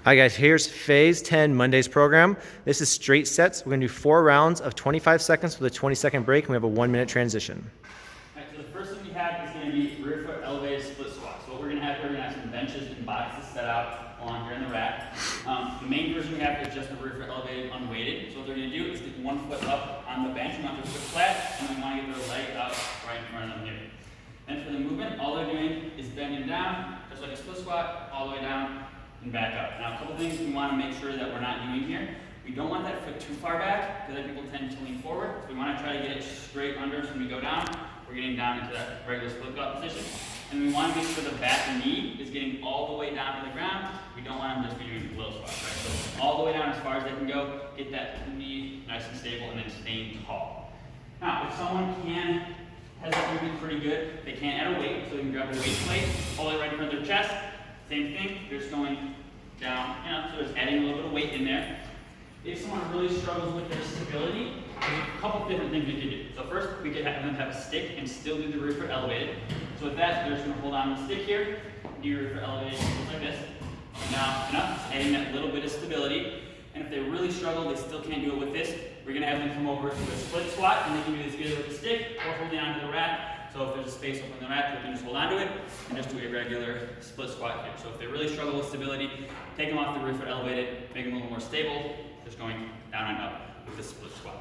All right, guys, here's phase 10 Monday's program. This is straight sets. We're going to do 4 rounds of 25 seconds with a 20-second break, and we have a 1-minute transition. All right, so the first thing we have is going to be rear foot elevated split squats. So what we're going to have here, we're going to have some benches and boxes set out along here in the rack. The main version we have is just a rear foot elevated unweighted. So what they're going to do is get 1 foot up on the bench. We want their foot flat, and we want to get their leg out right in front of them here. And for the movement, all they're doing is bending down, just like a split squat, all the way down and back up. Now, a couple things we want to make sure that we're not doing here. We don't want that foot too far back, because then people tend to lean forward. So we want to try to get it straight under, so when we go down, we're getting down into that regular split squat position. And we want to make sure the back knee is getting all the way down to the ground. We don't want them just be doing little squats, right? So all the way down as far as they can go, get that knee nice and stable, and then staying tall. Now, if someone has that movement pretty good, they can add a weight, so they can grab a weight plate, hold it right in front of their chest. Same thing, they're just going down, so just adding a little bit of weight in there. If someone really struggles with their stability, there's a couple different things we could do. So first, we could have them have a stick and still do the rear foot elevated. So with that, they're just going to hold on to the stick here, do your rear foot elevated just like this. Now, enough, adding that little bit of stability. And if they really struggle, they still can't do it with this, we're going to have them come over to a split squat, and they can do this either with the stick or holding onto the rack. So if there's a space open in the rack, they can just hold onto it and just do a regular split squat here. So if they really struggle with stability, take them off the rear foot elevated, make them a little more stable, just going down and up with the split squat.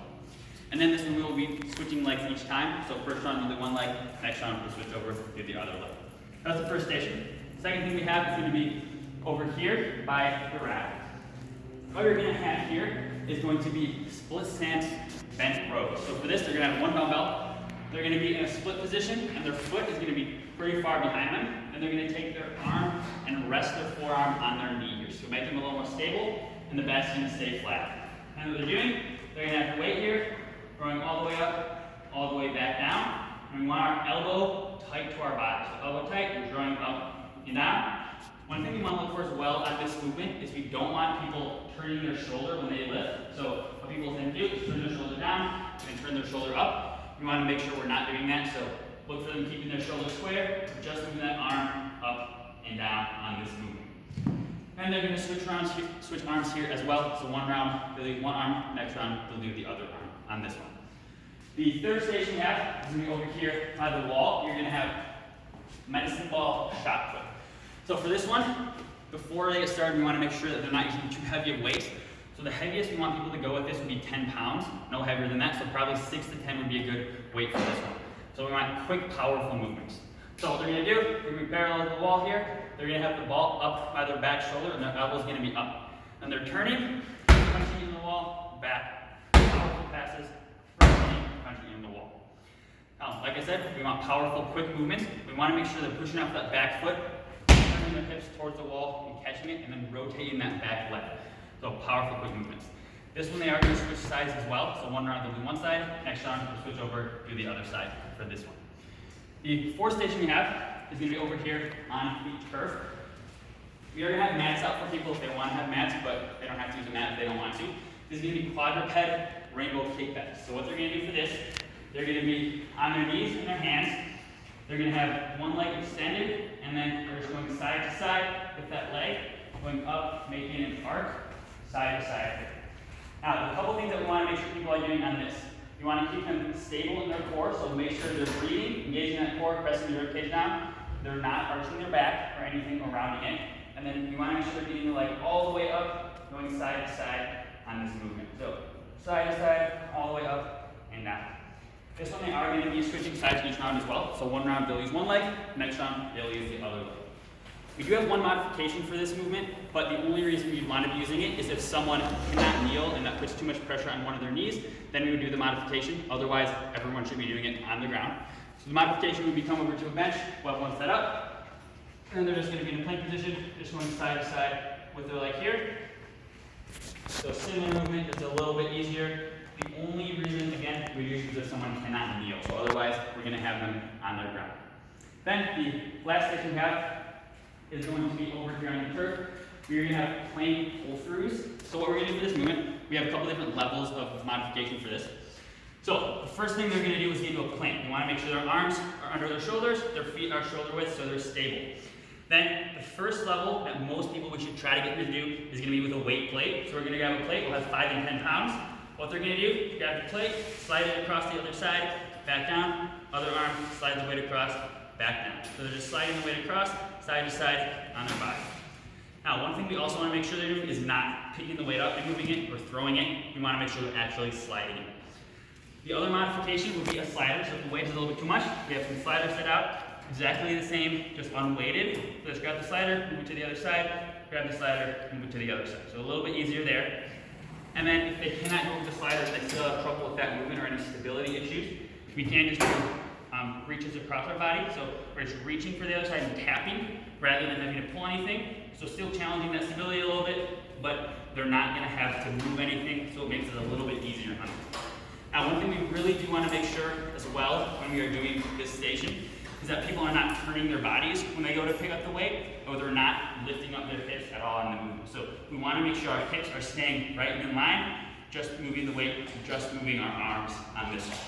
And then this one we will be switching legs each time. So first round we'll do one leg, next round we'll switch over to the other leg. That's the first station. Second thing we have is going to be over here by the rack. What you're going to have here is going to be split stance bench rows. So for this, they're going to have 1 dumbbell. They're going to be in a split position, and their foot is going to be pretty far behind them, and they're going to take their arm and rest their forearm on their knee here. So make them a little more stable, and the back's going to stay flat. And what they're doing, they're going to have the weight here, going all the way up, all the way back down. And we want our elbow tight to our body. So elbow tight, we're drawing up and down. One thing we want to look for as well on this movement is we don't want people turning their shoulder when they lift. So what people tend to do is turn their shoulder down and turn their shoulder up. We want to make sure we're not doing that. So look for them keeping their shoulder square, just moving that arm up and down on this movement. And they're going to switch arms here as well. So one round, they'll do one arm, next round, they'll do the other arm on this one. The third station we have is going to be over here by the wall. You're going to have medicine ball shot put. So for this one, before they get started, we want to make sure that they're not using too heavy of weights. So the heaviest we want people to go with this would be 10 pounds, no heavier than that, so probably 6 to 10 would be a good weight for this one. So we want quick, powerful movements. So what they're going to do, they're going to be parallel to the wall here, they're going to have the ball up by their back shoulder, and their elbow's going to be up. And they're turning, punching in the wall, back, powerful passes, punching in the wall. Now, like I said, we want powerful, quick movements. We want to make sure they're pushing off that back foot, turning their hips towards the wall and catching it, and then rotating that back leg. So powerful, quick movements. This one they are going to switch sides as well. So one round they'll do one side, next round we'll switch over to the other side for this one. The fourth station we have is going to be over here on the turf. We already have mats out for people if they want to have mats, but they don't have to use a mat if they don't want to. This is going to be quadruped rainbow kickbacks. So what they're going to do for this, they're going to be on their knees and their hands. They're going to have one leg extended, and then they're just going side to side with that leg, going up, making an arc, side to side. Now, a couple things that we want to make sure people are doing on this. You want to keep them stable in their core, so make sure they're breathing, engaging that core, pressing the ribcage down. They're not arching their back or anything or rounding it. And then you want to make sure they're getting the leg all the way up, going side to side on this movement. So, side to side, all the way up and down. This one they are going to be switching sides each round as well. So one round they'll use one leg, next round they'll use the other leg. We do have one modification for this movement, but the only reason we want to be using it is if someone cannot kneel and that puts too much pressure on one of their knees, then we would do the modification. Otherwise, everyone should be doing it on the ground. So the modification would be come over to a bench, we'll have one set up, and then they're just going to be in a plank position, just going side to side with their leg here. So similar movement, just a little bit easier. The only reason, again, we use is if someone cannot kneel. So otherwise, we're going to have them on their ground. Then the last station we have is going to be over here on the turf. We're going to have plank pull-throughs. So what we're going to do for this movement, we have a couple different levels of modification for this. So the first thing they're going to do is get into a plank. You want to make sure their arms are under their shoulders, their feet are shoulder width, so they're stable. Then the first level that most people we should try to get them to do is going to be with a weight plate. So we're going to grab a plate. We'll have 5 and 10 pounds. What they're going to do, grab the plate, slide it across the other side, back down, other arm, slide the weight across, back down. So they're just sliding the weight across, side to side on their body. Now, one thing we also want to make sure they're doing is not picking the weight up and moving it or throwing it. We want to make sure they're actually sliding it. The other modification would be a slider. So if the weight is a little bit too much, we have some sliders set out. Exactly the same, just unweighted. So just grab the slider, move it to the other side, grab the slider, move it to the other side. So a little bit easier there. And then if they cannot move the slider, they still have trouble with that movement or any stability issues, we can just do reaches across our body. So we're just reaching for the other side and tapping rather than having to pull anything. So still challenging that stability a little bit, but they're not going to have to move anything, so it makes it a little bit easier on them. Now, one thing we really do want to make sure as well when we are doing this station is that people are not turning their bodies when they go to pick up the weight, or they're not lifting up their hips at all in the movement. So we want to make sure our hips are staying right in line, just moving the weight, just moving our arms on this one.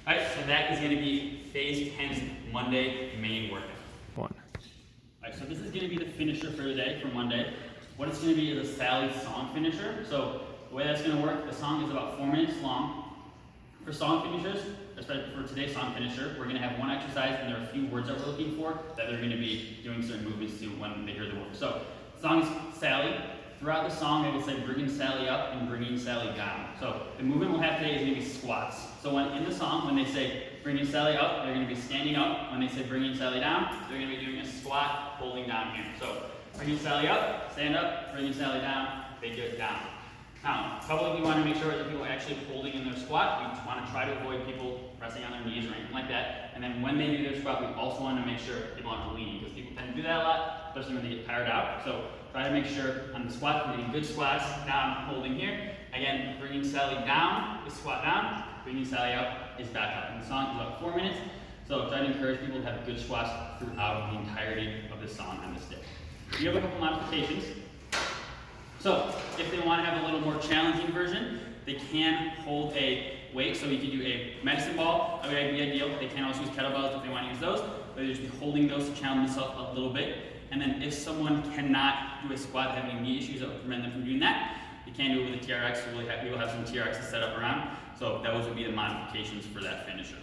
All right, so that is going to be phase 10's Monday main workout. One. All right, so this is going to be the finisher for the day, for Monday. What it's going to be is a Sally song finisher. So the way that's going to work, the song is about 4 minutes long. For song finishers, especially for today's song finisher, we're going to have one exercise and there are a few words that we're looking for that they're going to be doing certain movements to when they hear the word. So the song is Sally. Throughout the song, they will say bringing Sally up and bringing Sally down. So the movement we'll have today is going to be squats. So when in the song, when they say bringing Sally up, they're going to be standing up. When they say bringing Sally down, they're going to be doing a squat, holding down here. So bringing Sally up, stand up, bringing Sally down, they get down. Now, probably we want to make sure that people are actually holding in their squat. We want to try to avoid people pressing on their knees or anything like that. And then when they do their squat, we also want to make sure people aren't leaning, because people tend to do that a lot, especially when they get tired out. So try to make sure on the squat, we're getting good squats, down, holding here. Again, bringing Sally down is squat down, bringing Sally up is back up. And the song is about 4 minutes, so try to encourage people to have good squats throughout the entirety of the song on this day. We have a couple modifications. So if they want to have a little more challenging version, they can hold a weight. So you can do a medicine ball, that would be ideal. They can also use kettlebells if they want to use those, but they just be holding those to challenge themselves a little bit. And then if someone cannot do a squat, they have any knee issues that would prevent them from doing that, you can do it with a TRX. So we will have some TRXs set up around. So those would be the modifications for that finisher.